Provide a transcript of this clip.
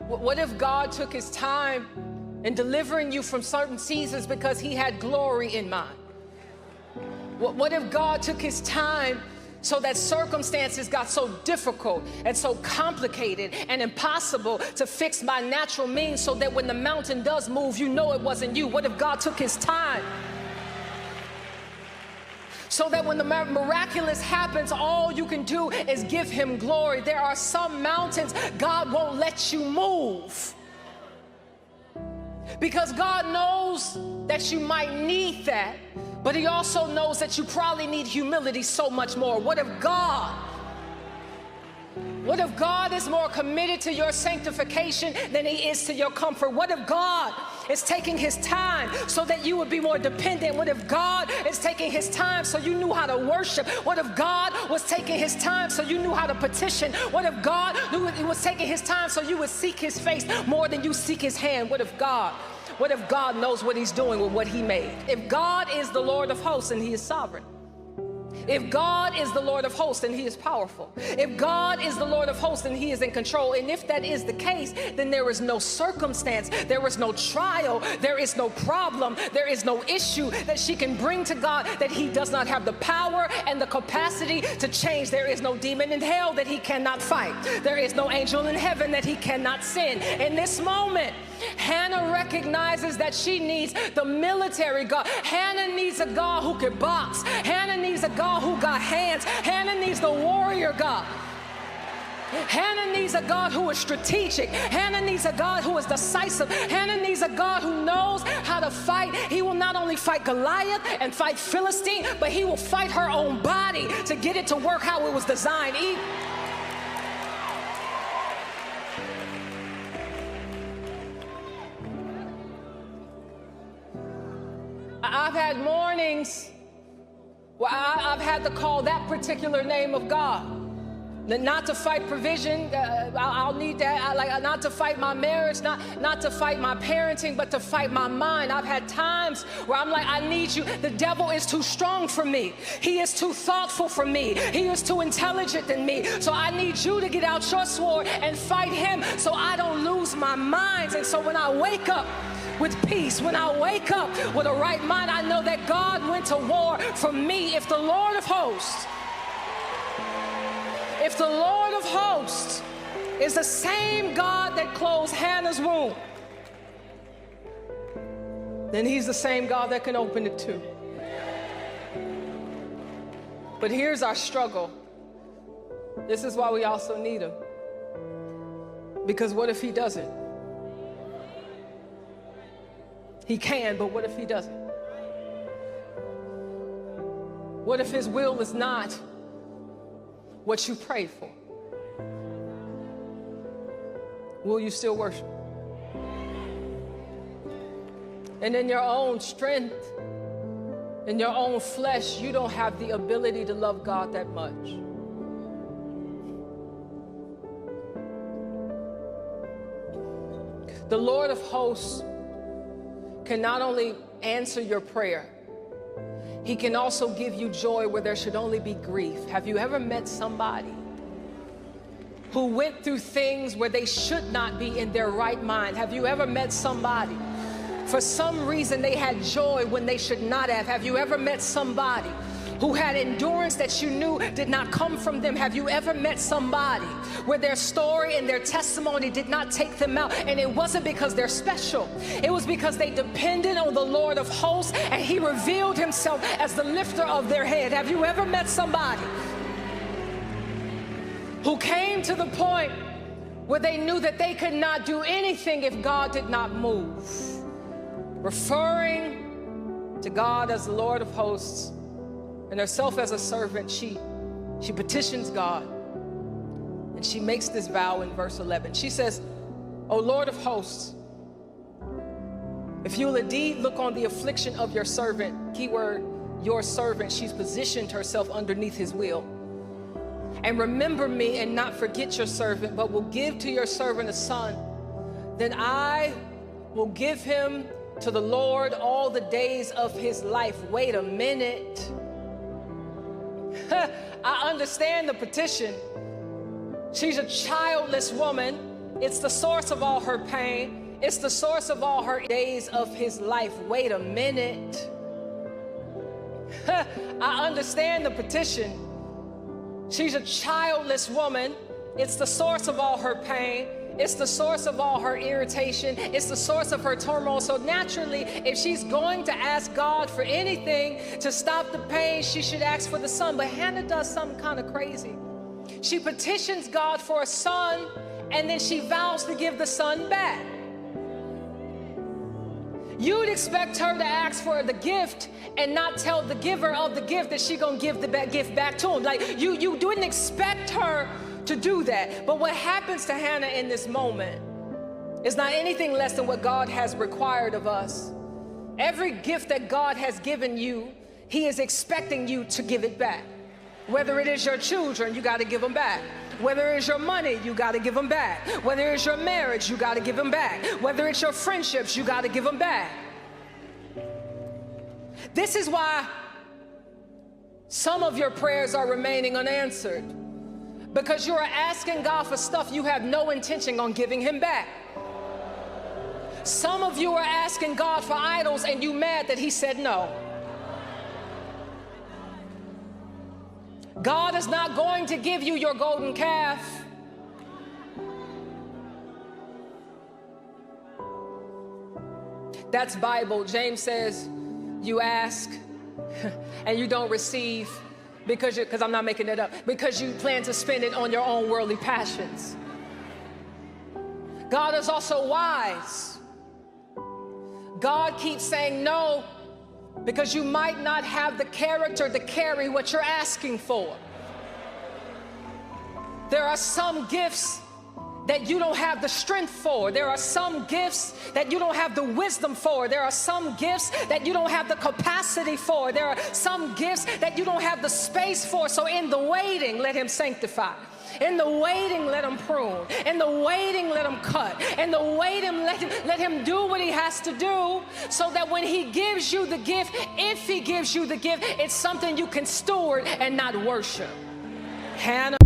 What if God took his time in delivering you from certain seasons because he had glory in mind? What if God took his time so that circumstances got so difficult and so complicated and impossible to fix by natural means, so that when the mountain does move, you know it wasn't you? What if God took his time so that when the miraculous happens, all you can do is give him glory? There are some mountains God won't let you move because God knows that you might need that, but he also knows that you probably need humility so much more. What if God is more committed to your sanctification than he is to your comfort? What if God is taking his time so that you would be more dependent? What if God is taking his time so you knew how to worship? What if God was taking his time so you knew how to petition? What if God was taking his time so you would seek his face more than you seek his hand? What if God knows what he's doing with what he made? If God is the Lord of hosts, and he is sovereign. If God is the Lord of hosts, then he is powerful. If God is the Lord of hosts, then he is in control. And if that is the case, then there is no circumstance, there is no trial, there is no problem, there is no issue that she can bring to God that he does not have the power and the capacity to change. There is no demon in hell that he cannot fight. There is no angel in heaven that he cannot send. In this moment, Hannah recognizes that she needs the military God. Hannah needs a God who can box. Hannah needs a God who got hands. Hannah needs the warrior God. Hannah needs a God who is strategic. Hannah needs a God who is decisive. Hannah needs a God who knows how to fight. He will not only fight Goliath and fight Philistine, but he will fight her own body to get it to work how it was designed. I've had mornings where I've had to call that particular name of God. Not to fight provision, I'll need that. Not to fight my marriage, not to fight my parenting, but to fight my mind. I've had times where I'm like, I need you. The devil is too strong for me. He is too thoughtful for me. He is too intelligent than me. So I need you to get out your sword and fight him so I don't lose my mind. And so when I wake up with peace, when I wake up with a right mind, I know that God went to war for me. If the Lord of hosts is the same God that closed Hannah's womb, then he's the same God that can open it too. But here's our struggle. This is why we also need him. Because what if he doesn't? He can, but what if he doesn't? What if his will is not what you prayed for? Will you still worship? And in your own strength, in your own flesh, you don't have the ability to love God that much. The Lord of hosts can not only answer your prayer, he can also give you joy where there should only be grief. Have you ever met somebody who went through things where they should not be in their right mind? Have you ever met somebody, for some reason they had joy when they should not have? Have you ever met somebody who had endurance that you knew did not come from them? Have you ever met somebody where their story and their testimony did not take them out? And it wasn't because they're special. It was because they depended on the Lord of hosts and he revealed himself as the lifter of their head. Have you ever met somebody who came to the point where they knew that they could not do anything if God did not move? Referring to God as the Lord of hosts and herself as a servant, she petitions God, and she makes this vow in verse 11. She says, "O Lord of hosts, if you will indeed look on the affliction of your servant," keyword, your servant, she's positioned herself underneath his will, "and remember me and not forget your servant, but will give to your servant a son, then I will give him to the Lord all the days of his life." Wait a minute. I understand the petition. She's a childless woman. It's the source of all her pain. It's the source of all her days of his life. Wait a minute. I understand the petition. She's a childless woman. It's the source of all her pain. It's the source of all her irritation. It's the source of her turmoil. So naturally, if she's going to ask God for anything to stop the pain, she should ask for the son. But Hannah does something kind of crazy. She petitions God for a son, and then she vows to give the son back. You'd expect her to ask for the gift and not tell the giver of the gift that she's gonna give the gift back to him. Like you didn't expect her to do that. But what happens to Hannah in this moment is not anything less than what God has required of us. Every gift that God has given you, he is expecting you to give it back. Whether it is your children, you got to give them back. Whether it's your money, you got to give them back. Whether it's your marriage, you got to give them back. Whether it's your friendships, you got to give them back. This is why some of your prayers are remaining unanswered, because you are asking God for stuff you have no intention on giving him back. Some of you are asking God for idols and you mad that he said no. God is not going to give you your golden calf. That's Bible. James says you ask and you don't receive because I'm not making it up, because you plan to spend it on your own worldly passions. God is also wise. God keeps saying no because you might not have the character to carry what you're asking for. There are some gifts that you don't have the strength for. There are some gifts that you don't have the wisdom for. There are some gifts that you don't have the capacity for. There are some gifts that you don't have the space for. So in the waiting, let him sanctify. In the waiting, let him prune. In the waiting, let him cut. In the waiting, let him do what he has to do, so that when he gives you the gift, if he gives you the gift, it's something you can steward and not worship. Hannah.